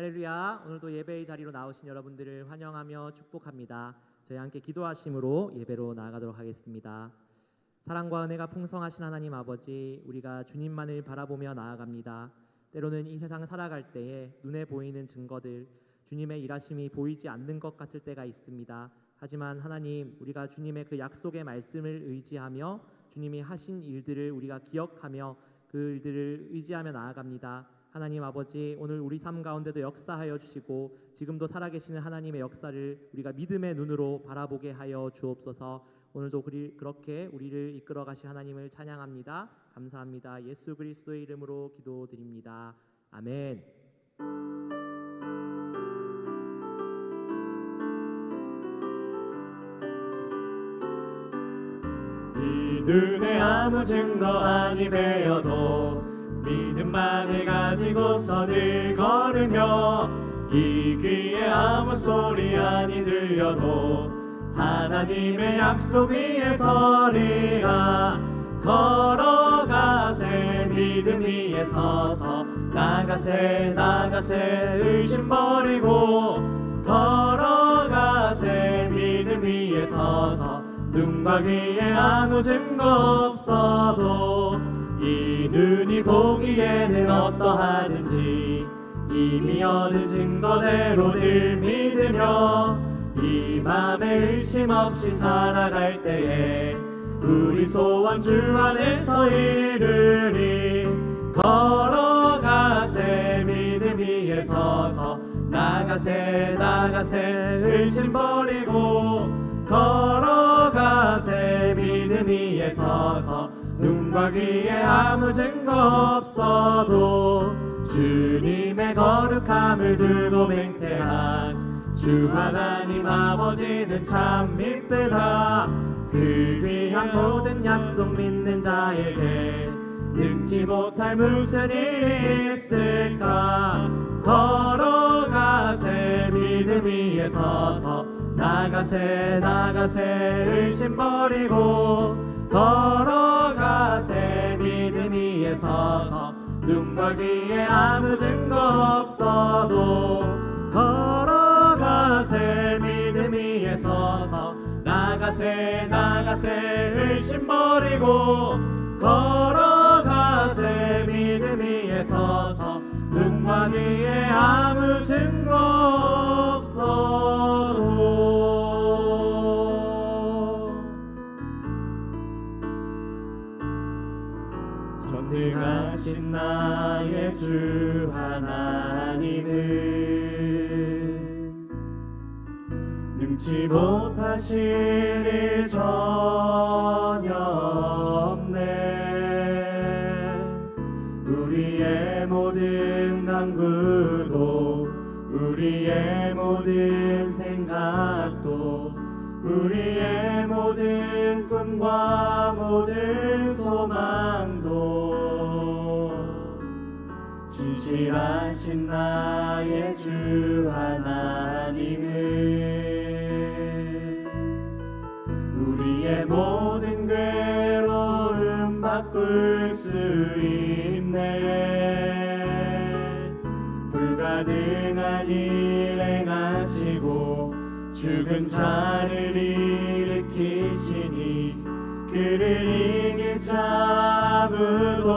할렐루야. 오늘도 예배의 자리로 나오신 여러분들을 환영하며 축복합니다. 저희 함께 기도하심으로 예배로 나아가도록 하겠습니다. 사랑과 은혜가 풍성하신 하나님 아버지, 우리가 주님만을 바라보며 나아갑니다. 때로는 이 세상 살아갈 때에 눈에 보이는 증거들, 주님의 일하심이 보이지 않는 것 같을 때가 있습니다. 하지만 하나님, 우리가 주님의 그 약속의 말씀을 의지하며 주님이 하신 일들을 우리가 기억하며 그 일들을 의지하며 나아갑니다. 하나님 아버지, 오늘 우리 삶 가운데도 역사하여 주시고 지금도 살아계시는 하나님의 역사를 우리가 믿음의 눈으로 바라보게 하여 주옵소서. 오늘도 그렇게 우리를 이끌어 가실 하나님을 찬양합니다. 감사합니다. 예수 그리스도의 이름으로 기도드립니다. 아멘. 이 눈에 아무 증거 아니 배어도 믿음만을 가지고서 늘 걸으며 이 귀에 아무 소리 아니 들려도 하나님의 약속 위에 서리라. 걸어가세 믿음 위에 서서 나가세 의심 버리고 걸어가세 믿음 위에 서서 눈과 귀에 아무 증거 없어도 이 눈이 보기에는 어떠하든지 이미 얻은 증거대로 늘 믿으며 이 맘에 의심 없이 살아갈 때에 우리 소원 주 안에서 이루리. 걸어가세 믿음 위에 서서 나가세 의심 버리고 걸어가세 믿음 위에 서서 눈과 귀에 아무 증거 없어도 주님의 거룩함을 두고 맹세한 주 하나님 아버지는 참 미쁘다. 그 귀한 모든 약속 믿는 자에게 능치 못할 무슨 일이 있을까. 걸어가세 믿음 위에 서서 나가세 의심 버리고 걸어가세 믿음 위에 서서 눈과 귀에 아무 증거 없어도 걸어가세 믿음 위에 서서 나가세 의심 버리고 걸어가세 믿음 위에 서서 눈과 귀에 아무 증거 없어도. 전능하신 나의 주 하나님은 능치 못하실 일 전혀 없네. 우리의 모든 간구도 우리의 모든 생각도 우리의 모든 꿈과 모든 소망도 진실하신 나의 주 하나님은 우리의 모든 괴로움 바꿀 수 있네. 불가능한 일 행하시고 죽은 자를 일으키시니 그를 이길 자 아무도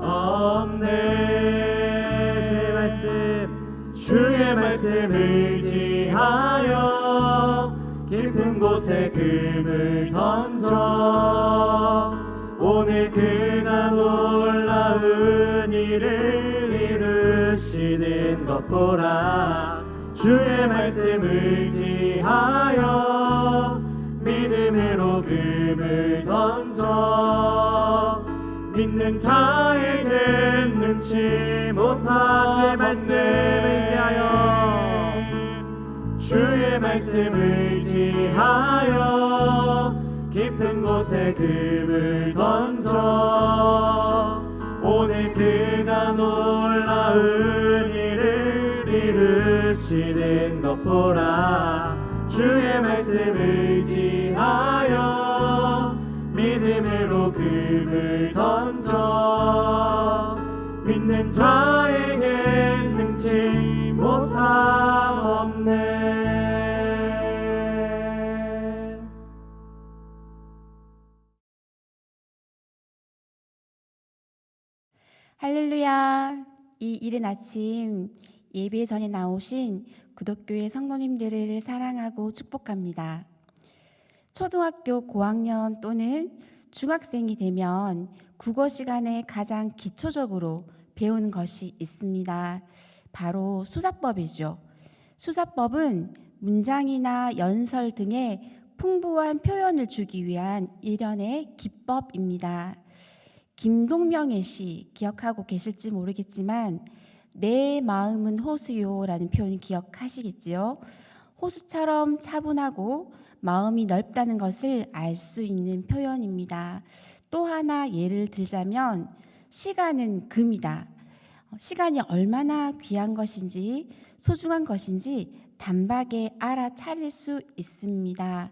없네. 주의 말씀 의지하여 깊은 곳에 금을 던져 오늘 그가 놀라운 일을 이루시는 것 보라. 주의 말씀 의지하여 믿음으로 금을 던져 믿는 자에겐 능치 못할 주의 말씀 의지하여 깊은 곳에 금을 던져 오늘 그가 놀라운 일을 이루시는 것 보라. 주의 말씀 의지하여 믿음으로 금을 던져 믿는 자에겐 능치 못할 보상 없네. 할렐루야. 이 이른 아침 예배 전에 나오신 구독교회 성도님들을 사랑하고 축복합니다. 초등학교 고학년 또는 중학생이 되면 국어 시간에 가장 기초적으로 배우는 것이 있습니다. 바로 수사법이죠. 수사법은 문장이나 연설 등의 풍부한 표현을 주기 위한 일련의 기법입니다. 김동명의 시 기억하고 계실지 모르겠지만 내 마음은 호수요라는 표현 기억하시겠지요? 호수처럼 차분하고 마음이 넓다는 것을 알 수 있는 표현입니다. 또 하나 예를 들자면 시간은 금이다. 시간이 얼마나 귀한 것인지 소중한 것인지 단박에 알아차릴 수 있습니다.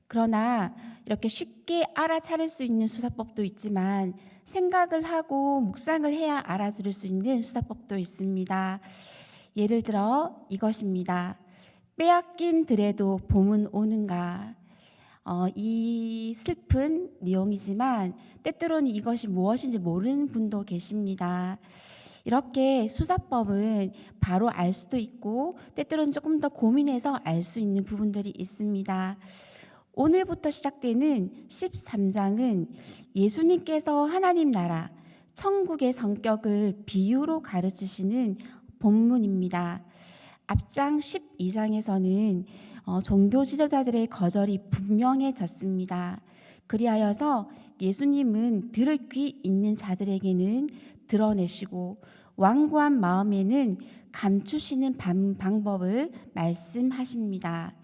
그러나 이렇게 쉽게 알아차릴 수 있는 수사법도 있지만 생각을 하고 묵상을 해야 알아들을 수 있는 수사법도 있습니다. 예를 들어 이것입니다. 빼앗긴 들에도 봄은 오는가. 이 슬픈 내용이지만 때때로는 이것이 무엇인지 모르는 분도 계십니다. 이렇게 수사법은 바로 알 수도 있고 때때로는 조금 더 고민해서 알 수 있는 부분들이 있습니다. 오늘부터 시작되는 13장은 예수님께서 하나님 나라, 천국의 성격을 비유로 가르치시는 본문입니다. 앞장 12장에서는 종교 지도자들의 거절이 분명해졌습니다. 그리하여서 예수님은 들을 귀 있는 자들에게는 드러내시고 완고한 마음에는 감추시는 방법을 말씀하십니다.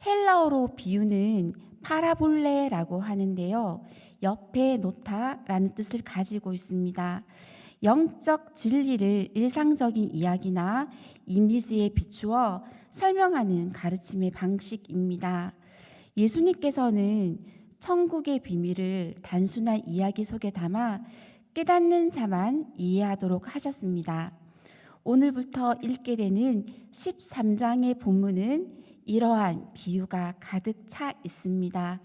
헬라어로 비유는 파라볼레라고 하는데요. 옆에 놓다라는 뜻을 가지고 있습니다. 영적 진리를 일상적인 이야기나 이미지에 비추어 설명하는 가르침의 방식입니다. 예수님께서는 천국의 비밀을 단순한 이야기 속에 담아 깨닫는 자만 이해하도록 하셨습니다. 오늘부터 읽게 되는 13장의 본문은 이러한 비유가 가득 차 있습니다.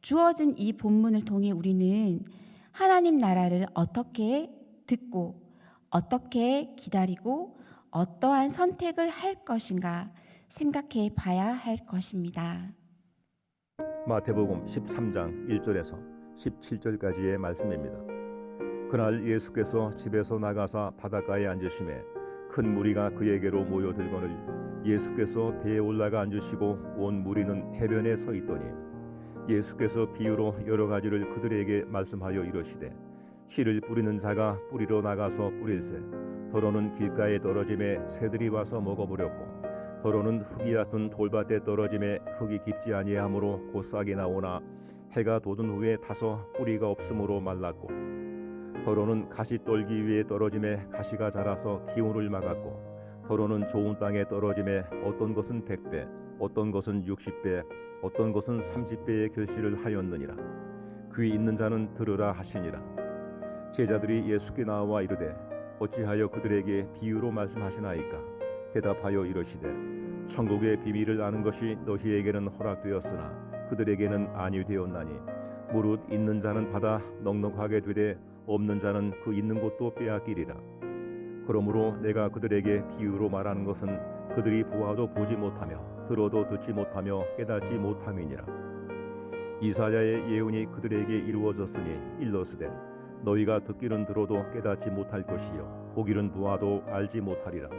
주어진 이 본문을 통해 우리는 하나님 나라를 어떻게 듣고 어떻게 기다리고 어떠한 선택을 할 것인가 생각해 봐야 할 것입니다. 마태복음 13장 1절에서 17절까지의 말씀입니다. 그날 예수께서 집에서 나가사 바닷가에 앉으심에 큰 무리가 그에게로 모여들거늘 예수께서 배에 올라가 앉으시고 온 무리는 해변에 서 있더니 예수께서 비유로 여러 가지를 그들에게 말씀하여 이르시되 씨를 뿌리는 자가 뿌리러 나가서 뿌릴새 더러는 길가에 떨어짐에 새들이 와서 먹어버렸고 더러는 흙이 얕은 돌밭에 떨어짐에 흙이 깊지 아니하므로 곧 싹이 나오나 해가 돋은 후에 타서 뿌리가 없으므로 말랐고 더러는 가시떨기 위에 떨어짐에 가시가 자라서 기운을 막았고 더러는 좋은 땅에 떨어짐에 어떤 것은 100배 어떤 것은 60배 어떤 것은 30배의 결실을 하였느니라. 귀 있는 자는 들으라 하시니라. 제자들이 예수께 나와 이르되 어찌하여 그들에게 비유로 말씀하시나이까. 대답하여 이르시되 천국의 비밀을 아는 것이 너희에게는 허락되었으나 그들에게는 아니 되었나니 무릇 있는 자는 받아 넉넉하게 되되 없는 자는 그 있는 것도 빼앗기리라. 그러므로 내가 그들에게 비유로 말하는 것은 그들이 보아도 보지 못하며 들어도 듣지 못하며 깨닫지 못함이니라. 이사야의 예언이 그들에게 이루어졌으니 일러스되 너희가 듣기는 들어도 깨닫지 못할 것이요 보기는 보아도 알지 못하리라.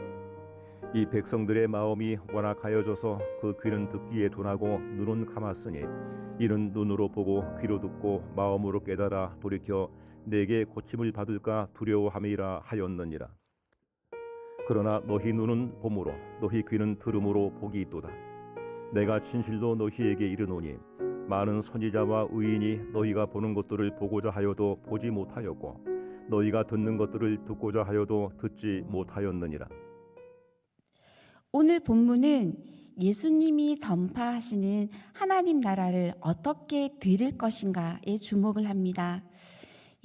이 백성들의 마음이 완악하여져서 그 귀는 듣기에 둔하고 눈은 감았으니 이는 눈으로 보고 귀로 듣고 마음으로 깨달아 돌이켜 내게 고침을 받을까 두려워함이라 하였느니라. 그러나 너희 눈은 봄으로 너희 귀는 들음으로 복이 있도다. 내가 진실로 너희에게 이르노니 많은 선지자와 의인이 너희가 보는 것들을 보고자 하여도 보지 못하였고 너희가 듣는 것들을 듣고자 하여도 듣지 못하였느니라. 오늘 본문은 예수님이 전파하시는 하나님 나라를 어떻게 드릴 것인가에 주목을 합니다.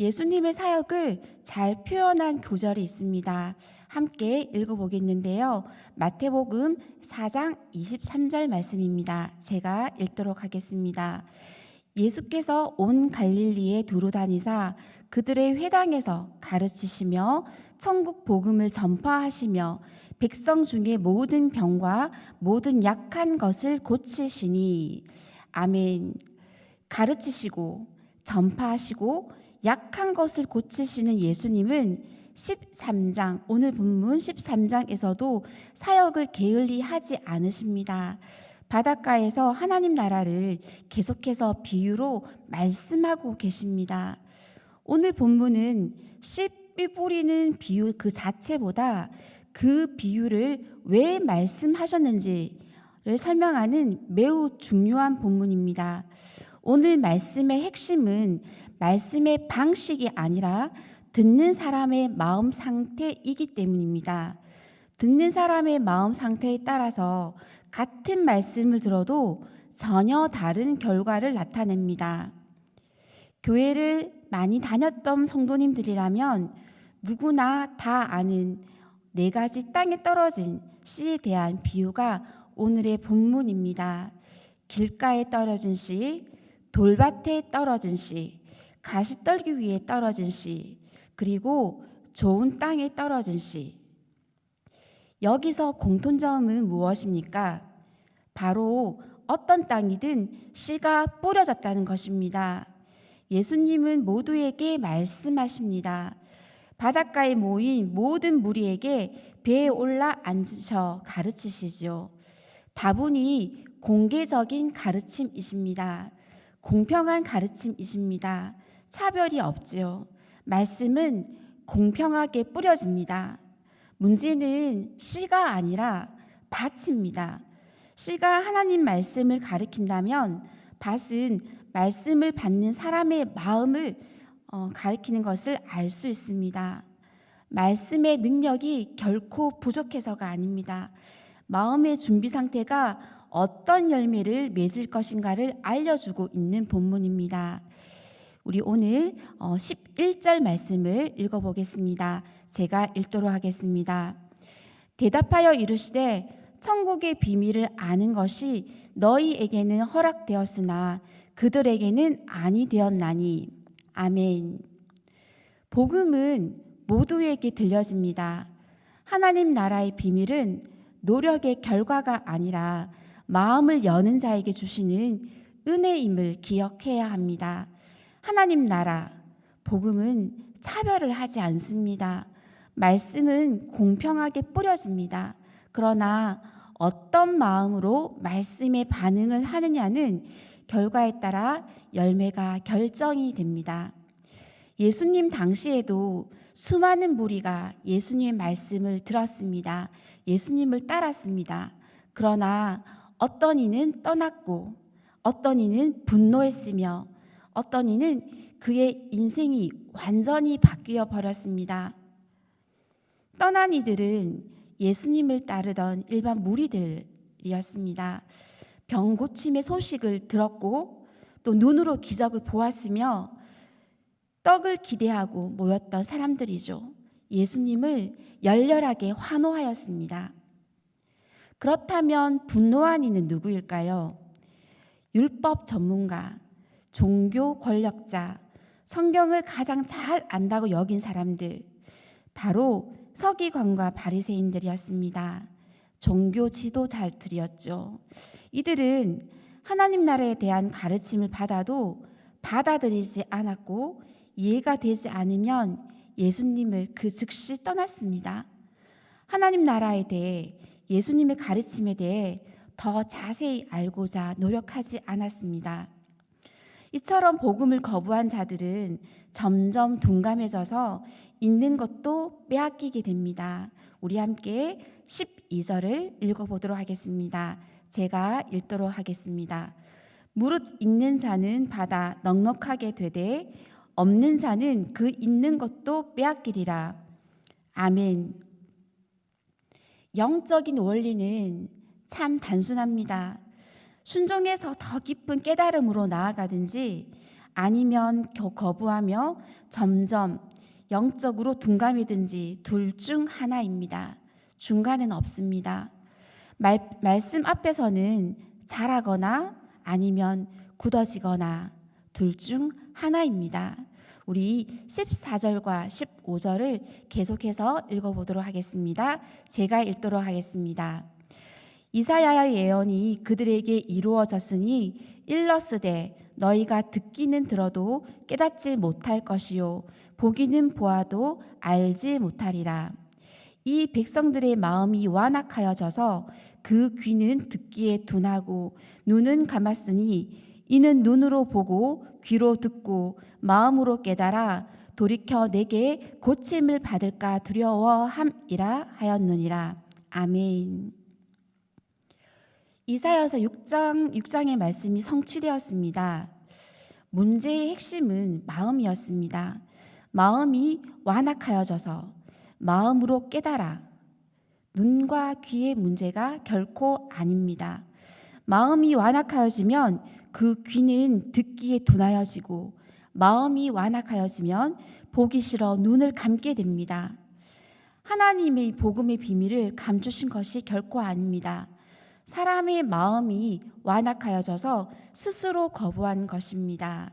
예수님의 사역을 잘 표현한 구절이 있습니다. 함께 읽어보겠는데요. 마태복음 4장 23절 말씀입니다. 제가 읽도록 하겠습니다. 예수께서 온 갈릴리에 두루 다니사 그들의 회당에서 가르치시며 천국 복음을 전파하시며 백성 중에 모든 병과 모든 약한 것을 고치시니. 아멘. 가르치시고 전파하시고 약한 것을 고치시는 예수님은 13장, 오늘 본문 13장에서도 사역을 게을리 하지 않으십니다. 바닷가에서 하나님 나라를 계속해서 비유로 말씀하고 계십니다. 오늘 본문은 씨 뿌리는 비유 그 자체보다 그 비유를 왜 말씀하셨는지를 설명하는 매우 중요한 본문입니다. 오늘 말씀의 핵심은 말씀의 방식이 아니라 듣는 사람의 마음 상태이기 때문입니다. 듣는 사람의 마음 상태에 따라서 같은 말씀을 들어도 전혀 다른 결과를 나타냅니다. 교회를 많이 다녔던 성도님들이라면 누구나 다 아는 4가지 땅에 떨어진 씨에 대한 비유가 오늘의 본문입니다. 길가에 떨어진 씨, 돌밭에 떨어진 씨, 가시떨기 위에 떨어진 씨, 그리고 좋은 땅에 떨어진 씨. 여기서 공통점은 무엇입니까? 바로 어떤 땅이든 씨가 뿌려졌다는 것입니다. 예수님은 모두에게 말씀하십니다. 바닷가에 모인 모든 무리에게 배에 올라 앉으셔 가르치시죠. 다분히 공개적인 가르침이십니다. 공평한 가르침이십니다. 차별이 없지요. 말씀은 공평하게 뿌려집니다. 문제는 씨가 아니라 밭입니다. 씨가 하나님 말씀을 가리킨다면 밭은 말씀을 받는 사람의 마음을 가리키는 것을 알 수 있습니다. 말씀의 능력이 결코 부족해서가 아닙니다. 마음의 준비 상태가 어떤 열매를 맺을 것인가를 알려주고 있는 본문입니다. 우리 오늘 11절 말씀을 읽어보겠습니다. 제가 읽도록 하겠습니다. 대답하여 이르시되 천국의 비밀을 아는 것이 너희에게는 허락되었으나 그들에게는 아니 되었나니. 아멘. 복음은 모두에게 들려집니다. 하나님 나라의 비밀은 노력의 결과가 아니라 마음을 여는 자에게 주시는 은혜임을 기억해야 합니다. 하나님 나라, 복음은 차별을 하지 않습니다. 말씀은 공평하게 뿌려집니다. 그러나 어떤 마음으로 말씀에 반응을 하느냐는 결과에 따라 열매가 결정이 됩니다. 예수님 당시에도 수많은 무리가 예수님의 말씀을 들었습니다. 예수님을 따랐습니다. 그러나 어떤 이는 떠났고 어떤 이는 분노했으며 어떤 이는 그의 인생이 완전히 바뀌어 버렸습니다. 떠난 이들은 예수님을 따르던 일반 무리들이었습니다. 병 고침의 소식을 들었고 또 눈으로 기적을 보았으며 떡을 기대하고 모였던 사람들이죠. 예수님을 열렬하게 환호하였습니다. 그렇다면 분노한 이는 누구일까요? 율법 전문가, 종교 권력자, 성경을 가장 잘 안다고 여긴 사람들, 바로 서기관과 바리새인들이었습니다. 종교 지도자들이었죠. 이들은 하나님 나라에 대한 가르침을 받아도 받아들이지 않았고 이해가 되지 않으면 예수님을 그 즉시 떠났습니다. 하나님 나라에 대해 예수님의 가르침에 대해 더 자세히 알고자 노력하지 않았습니다. 이처럼 복음을 거부한 자들은 점점 둔감해져서 있는 것도 빼앗기게 됩니다. 우리 함께 12절을 읽어보도록 하겠습니다. 제가 읽도록 하겠습니다. 무릇 있는 자는 받아 넉넉하게 되되 없는 자는 그 있는 것도 빼앗기리라. 아멘. 영적인 원리는 참 단순합니다. 순종해서 더 깊은 깨달음으로 나아가든지 아니면 거부하며 점점 영적으로 둔감이든지 둘 중 하나입니다. 중간은 없습니다. 말씀 앞에서는 잘하거나 아니면 굳어지거나 둘 중 하나입니다. 우리 14절과 15절을 계속해서 읽어보도록 하겠습니다. 제가 읽도록 하겠습니다. 이사야의 예언이 그들에게 이루어졌으니 일러스되 너희가 듣기는 들어도 깨닫지 못할 것이요 보기는 보아도 알지 못하리라. 이 백성들의 마음이 완악하여져서 그 귀는 듣기에 둔하고 눈은 감았으니 이는 눈으로 보고 귀로 듣고 마음으로 깨달아 돌이켜 내게 고침을 받을까 두려워함이라 하였느니라. 아멘. 이사야서 6장의 말씀이 성취되었습니다. 문제의 핵심은 마음이었습니다. 마음이 완악하여져서 마음으로 깨달아. 눈과 귀의 문제가 결코 아닙니다. 마음이 완악하여지면 그 귀는 듣기에 둔하여지고 마음이 완악하여지면 보기 싫어 눈을 감게 됩니다. 하나님의 복음의 비밀을 감추신 것이 결코 아닙니다. 사람의 마음이 완악하여져서 스스로 거부한 것입니다.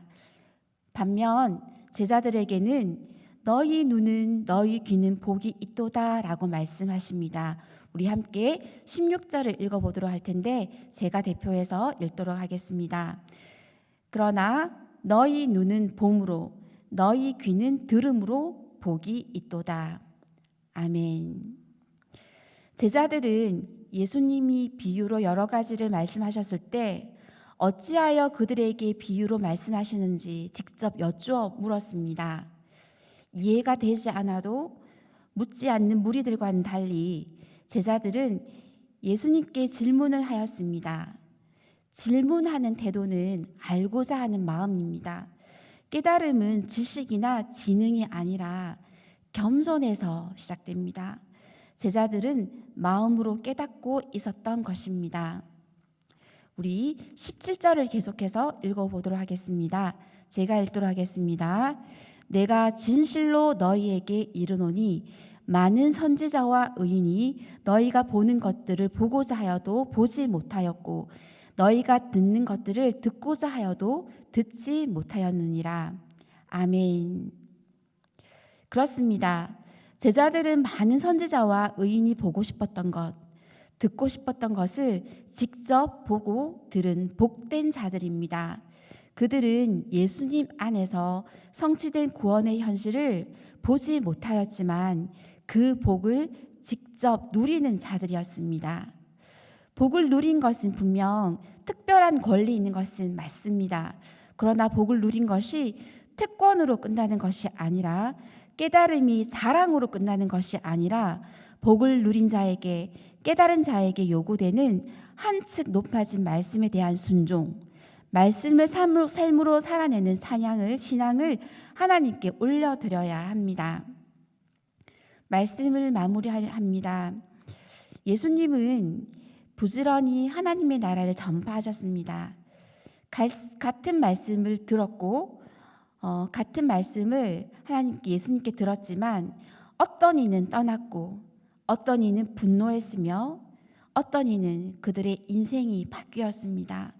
반면 제자들에게는 너희 눈은 너희 귀는 복이 있도다 라고 말씀하십니다. 우리 함께 16절을 읽어보도록 할 텐데 제가 대표해서 읽도록 하겠습니다. 그러나 너희 눈은 봄으로 너희 귀는 들음으로 복이 있도다. 아멘. 제자들은 예수님이 비유로 여러 가지를 말씀하셨을 때 어찌하여 그들에게 비유로 말씀하시는지 직접 여쭈어 물었습니다. 이해가 되지 않아도 묻지 않는 무리들과는 달리 제자들은 예수님께 질문을 하였습니다. 질문하는 태도는 알고자 하는 마음입니다. 깨달음은 지식이나 지능이 아니라 겸손에서 시작됩니다. 제자들은 마음으로 깨닫고 있었던 것입니다. 우리 17절을 계속해서 읽어보도록 하겠습니다. 제가 읽도록 하겠습니다. 내가 진실로 너희에게 이르노니 많은 선지자와 의인이 너희가 보는 것들을 보고자 하여도 보지 못하였고 너희가 듣는 것들을 듣고자 하여도 듣지 못하였느니라. 아멘. 그렇습니다. 제자들은 많은 선지자와 의인이 보고 싶었던 것, 듣고 싶었던 것을 직접 보고 들은 복된 자들입니다. 그들은 예수님 안에서 성취된 구원의 현실을 보지 못하였지만 그 복을 직접 누리는 자들이었습니다. 복을 누린 것은 분명 특별한 권리 있는 것은 맞습니다. 그러나 복을 누린 것이 특권으로 끝나는 것이 아니라 깨달음이 자랑으로 끝나는 것이 아니라 복을 누린 자에게 깨달은 자에게 요구되는 한층 높아진 말씀에 대한 순종, 말씀을 삶으로 살아내는 신앙을 하나님께 올려드려야 합니다. 말씀을 마무리합니다. 예수님은 부지런히 하나님의 나라를 전파하셨습니다. 같은 말씀을 들었고 같은 말씀을 예수님께 들었지만 어떤 이는 떠났고 어떤 이는 분노했으며 어떤 이는 그들의 인생이 바뀌었습니다.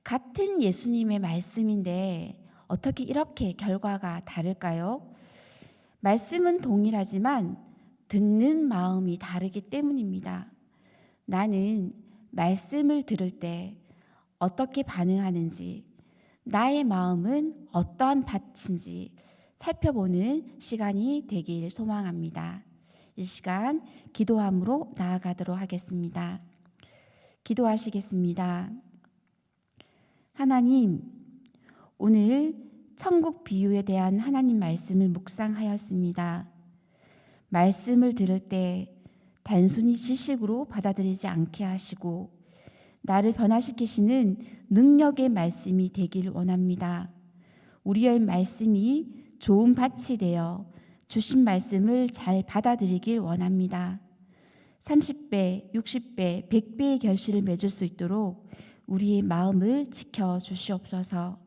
같은 예수님의 말씀인데 어떻게 이렇게 결과가 다를까요? 말씀은 동일하지만 듣는 마음이 다르기 때문입니다. 나는 말씀을 들을 때 어떻게 반응하는지, 나의 마음은 어떠한 밭인지 살펴보는 시간이 되길 소망합니다. 이 시간 기도함으로 나아가도록 하겠습니다. 기도하시겠습니다. 하나님, 오늘 천국 비유에 대한 하나님 말씀을 묵상하였습니다. 말씀을 들을 때 단순히 지식으로 받아들이지 않게 하시고 나를 변화시키시는 능력의 말씀이 되길 원합니다. 우리의 말씀이 좋은 밭이 되어 주신 말씀을 잘 받아들이길 원합니다. 30배, 60배, 100배의 결실을 맺을 수 있도록 우리의 마음을 지켜 주시옵소서.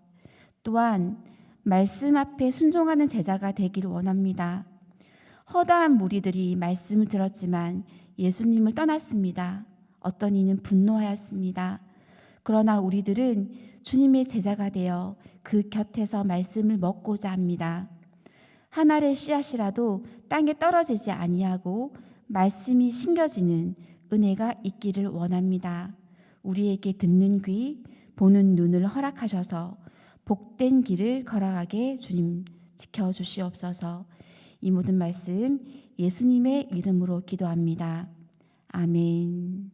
또한 말씀 앞에 순종하는 제자가 되기를 원합니다. 허다한 무리들이 말씀을 들었지만 예수님을 떠났습니다. 어떤 이는 분노하였습니다. 그러나 우리들은 주님의 제자가 되어 그 곁에서 말씀을 먹고자 합니다. 한 알의 씨앗이라도 땅에 떨어지지 아니하고 말씀이 심겨지는 은혜가 있기를 원합니다. 우리에게 듣는 귀, 보는 눈을 허락하셔서 복된 길을 걸어가게 주님 지켜주시옵소서. 이 모든 말씀 예수님의 이름으로 기도합니다. 아멘.